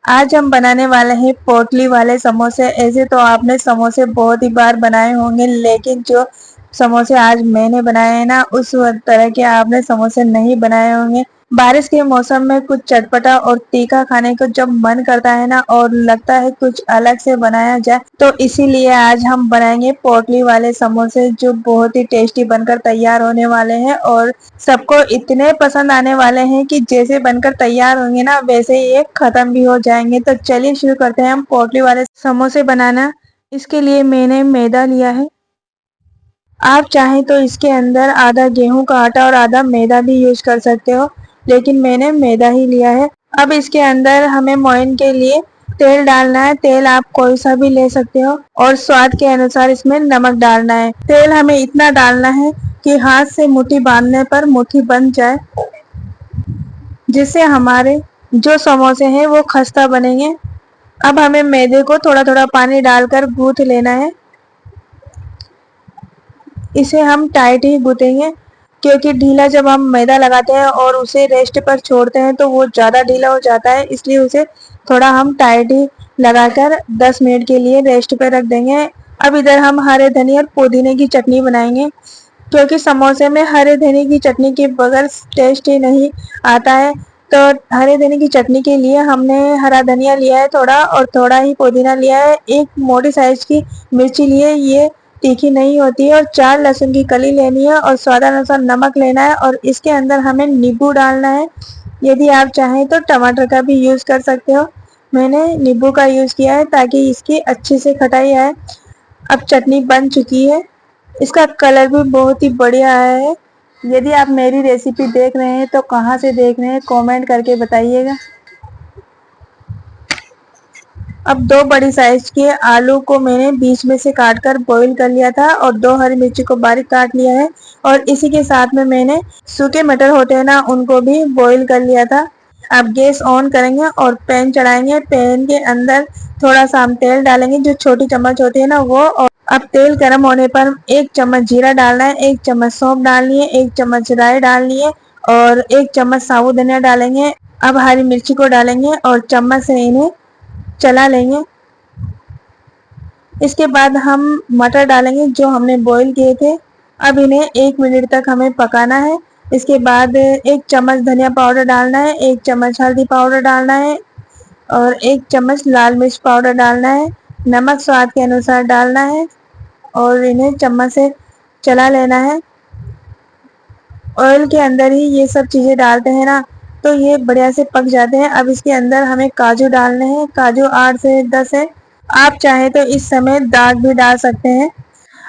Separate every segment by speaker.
Speaker 1: आज हम बनाने वाले हैं पोटली वाले समोसे। ऐसे तो आपने समोसे बहुत ही बार बनाए होंगे, लेकिन जो समोसे आज मैंने बनाए हैं ना, उस तरह के आपने समोसे नहीं बनाए होंगे। बारिश के मौसम में कुछ चटपटा और तीखा खाने को जब मन करता है ना, और लगता है कुछ अलग से बनाया जाए, तो इसीलिए आज हम बनाएंगे पोटली वाले समोसे, जो बहुत ही टेस्टी बनकर तैयार होने वाले हैं और सबको इतने पसंद आने वाले हैं कि जैसे बनकर तैयार होंगे ना, वैसे ही ये खत्म भी हो जाएंगे। तो चलिए शुरू करते हैं हम पोटली वाले समोसे बनाना। इसके लिए मैंने मैदा लिया है। आप चाहें तो इसके अंदर आधा गेहूं का आटा और आधा मैदा भी यूज कर सकते हो, लेकिन मैंने मैदा ही लिया है। अब इसके अंदर हमें मोइन के लिए तेल डालना है। तेल आप कोई सा भी ले सकते हो और स्वाद के अनुसार इसमें नमक डालना है। तेल हमें इतना डालना है कि हाथ से मुट्ठी बांधने पर मुट्ठी बन जाए, जिससे हमारे जो समोसे हैं वो खस्ता बनेंगे। अब हमें मैदे को थोड़ा थोड़ा पानी डालकर गूंथ लेना है। इसे हम टाइट ही गूंथेंगे, क्योंकि ढीला जब हम मैदा लगाते हैं और उसे रेस्ट पर छोड़ते हैं तो वो ज़्यादा ढीला हो जाता है, इसलिए उसे थोड़ा हम टाइट ही लगाकर 10 मिनट के लिए रेस्ट पर रख देंगे। अब इधर हम हरे धनिया और पुदीने की चटनी बनाएंगे, क्योंकि समोसे में हरे धनिया की चटनी के बगैर टेस्ट ही नहीं आता है। तो हरे धनिया की चटनी के लिए हमने हरा धनिया लिया है थोड़ा, और थोड़ा ही पुदीना लिया है। एक मोटी साइज की मिर्ची लिए, ये तीखी नहीं होती है, और 4 लहसुन की कली लेनी है और स्वादानुसार नमक लेना है, और इसके अंदर हमें नींबू डालना है। यदि आप चाहें तो टमाटर का भी यूज कर सकते हो। मैंने नींबू का यूज किया है ताकि इसकी अच्छी से खटाई आए। अब चटनी बन चुकी है। इसका कलर भी बहुत ही बढ़िया आया है। यदि आप मेरी रेसिपी देख रहे हैं तो कहाँ से देख रहे हैं, कमेंट करके बताइएगा। अब 2 बड़ी साइज के आलू को मैंने बीच में से काट कर बॉईल कर लिया था, और 2 हरी मिर्ची को बारीक काट लिया है, और इसी के साथ में मैंने सूखे मटर होते हैं ना, उनको भी बॉईल कर लिया था। अब गैस ऑन करेंगे और पैन चढ़ाएंगे। पैन के अंदर थोड़ा सा हम तेल डालेंगे, जो छोटी चम्मच होती है ना वो। और अब तेल गर्म होने पर 1 चम्मच जीरा डालना है, 1 चम्मच सौंफ डालनी है, 1 चम्मच राई डालनी है, और 1 चम्मच साबुत धनिया डालेंगे। अब हरी मिर्ची को डालेंगे और चम्मच से इन्हें चला लेंगे। इसके बाद हम मटर डालेंगे जो हमने बॉईल किए थे। अब इन्हें 1 मिनट तक हमें पकाना है। इसके बाद 1 चम्मच धनिया पाउडर डालना है, 1 चम्मच हल्दी पाउडर डालना है, और 1 चम्मच लाल मिर्च पाउडर डालना है। नमक स्वाद के अनुसार डालना है, और इन्हें चम्मच से चला लेना है। ऑयल के अंदर ही ये सब चीज़ें डालते हैं ना, तो ये बढ़िया से पक जाते हैं। अब इसके अंदर हमें काजू डालने हैं। काजू 8 से 10 है। आप चाहें तो इस समय दाग भी डाल सकते हैं।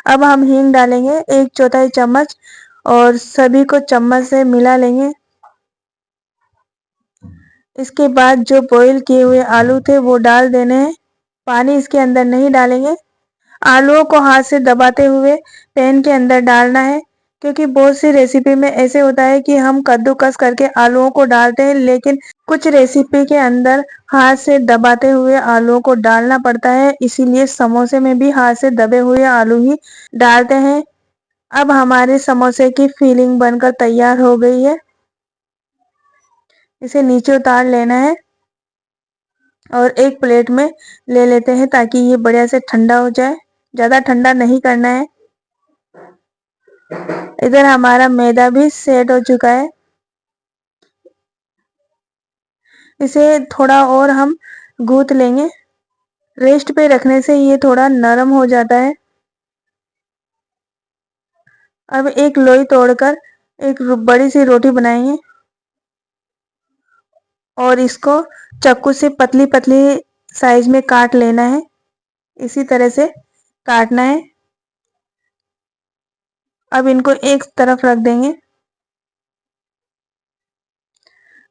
Speaker 1: अब हम हींग डालेंगे 1/4 चम्मच, और सभी को चम्मच से मिला लेंगे। इसके बाद जो बॉईल किए हुए आलू थे वो डाल देने हैं। पानी इसके अंदर नहीं डालेंगे। आलूओं को हाथ से दबाते हुए पैन के अंदर डालना है, क्योंकि बहुत सी रेसिपी में ऐसे होता है कि हम कद्दूकस करके आलूओं को डालते हैं, लेकिन कुछ रेसिपी के अंदर हाथ से दबाते हुए आलूओं को डालना पड़ता है। इसीलिए समोसे में भी हाथ से दबे हुए आलू ही डालते हैं। अब हमारे समोसे की फिलिंग बनकर तैयार हो गई है। इसे नीचे उतार लेना है और एक प्लेट में ले लेते हैं, ताकि ये बढ़िया से ठंडा हो जाए। ज़्यादा ठंडा नहीं करना है। इधर हमारा मैदा भी सेट हो चुका है। इसे थोड़ा और हम गूंथ लेंगे। रेस्ट पे रखने से ये थोड़ा नरम हो जाता है। अब एक लोई तोड़कर एक बड़ी सी रोटी बनाएंगे, और इसको चाकू से पतली पतली साइज में काट लेना है। इसी तरह से काटना है। अब इनको एक तरफ रख देंगे।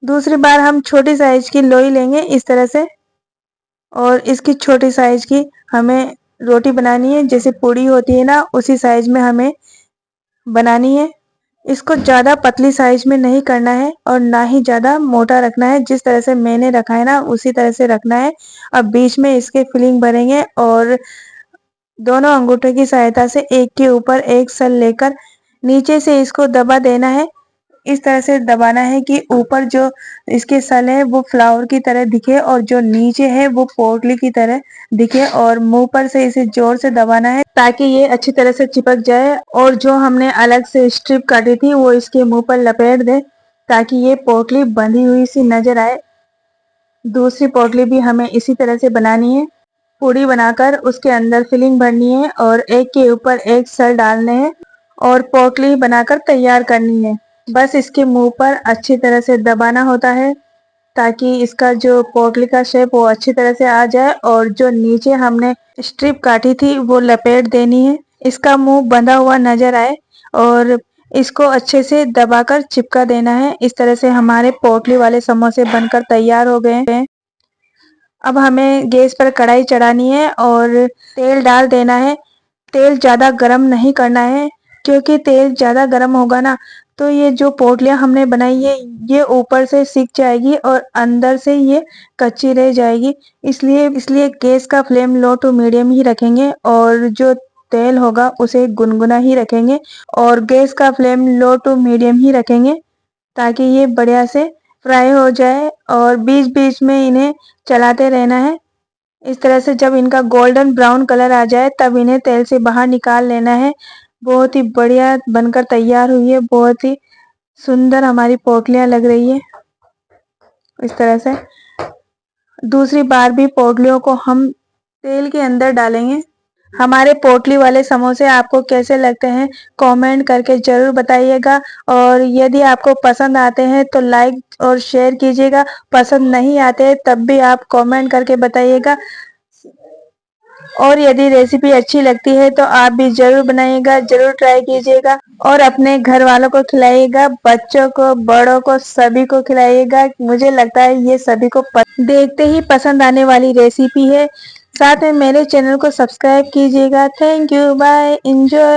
Speaker 1: दूसरी बार हम छोटी साइज की लोई लेंगे इस तरह से, और इसकी छोटी साइज की हमें रोटी बनानी है। जैसे पूड़ी होती है ना, उसी साइज में हमें बनानी है। इसको ज़्यादा पतली साइज में नहीं करना है, और ना ही ज़्यादा मोटा रखना है। जिस तरह से मैंने रखा है ना, उसी तरह से रखना है। अब बीच में इसके फिलिंग भरेंगे, और दोनों अंगूठे की सहायता से एक के ऊपर एक सल लेकर नीचे से इसको दबा देना है। इस तरह से दबाना है कि ऊपर जो इसके सल है वो फ्लावर की तरह दिखे और जो नीचे है वो पोटली की तरह दिखे, और मुंह पर से इसे जोर से दबाना है ताकि ये अच्छी तरह से चिपक जाए। और जो हमने अलग से स्ट्रिप काटी थी वो इसके मुंह पर लपेट दे ताकि ये पोटली बंधी हुई सी नजर आए। दूसरी पोटली भी हमें इसी तरह से बनानी है। पूड़ी बनाकर उसके अंदर फिलिंग भरनी है और एक के ऊपर एक सल डालने हैं और पोटली बनाकर तैयार करनी है। बस इसके मुंह पर अच्छी तरह से दबाना होता है ताकि इसका जो पोटली का शेप वो अच्छी तरह से आ जाए, और जो नीचे हमने स्ट्रिप काटी थी वो लपेट देनी है। इसका मुंह बंधा हुआ नजर आए और इसको अच्छे से दबाकर चिपका देना है। इस तरह से हमारे पोटली वाले समोसे बनकर तैयार हो गए हैं। अब हमें गैस पर कढ़ाई चढ़ानी है और तेल डाल देना है। तेल ज़्यादा गरम नहीं करना है क्योंकि तेल ज़्यादा गरम होगा ना तो ये जो पोटलियाँ हमने बनाई है ये ऊपर से सिक जाएगी और अंदर से ये कच्ची रह जाएगी। इसलिए गैस का फ्लेम लो टू मीडियम ही रखेंगे और जो तेल होगा उसे गुनगुना ही रखेंगे और गैस का फ्लेम लो टू मीडियम ही रखेंगे ताकि ये बढ़िया से फ्राई हो जाए, और बीच बीच में इन्हें चलाते रहना है। इस तरह से जब इनका गोल्डन ब्राउन कलर आ जाए तब इन्हें तेल से बाहर निकाल लेना है। बहुत ही बढ़िया बनकर तैयार हुई है, बहुत ही सुंदर हमारी पोटलियाँ लग रही है। इस तरह से दूसरी बार भी पोटलियों को हम तेल के अंदर डालेंगे। हमारे पोटली वाले समोसे आपको कैसे लगते हैं कमेंट करके जरूर बताइएगा, और यदि आपको पसंद आते हैं तो लाइक और शेयर कीजिएगा। पसंद नहीं आते तब भी आप कमेंट करके बताइएगा। और यदि रेसिपी अच्छी लगती है तो आप भी जरूर बनाइएगा, जरूर ट्राई कीजिएगा और अपने घर वालों को खिलाइएगा, बच्चों को, बड़ों को, सभी को खिलाइएगा। मुझे लगता है ये सभी को देखते ही पसंद आने वाली रेसिपी है। साथ में मेरे चैनल को सब्सक्राइब कीजिएगा। Thank you, bye, enjoy.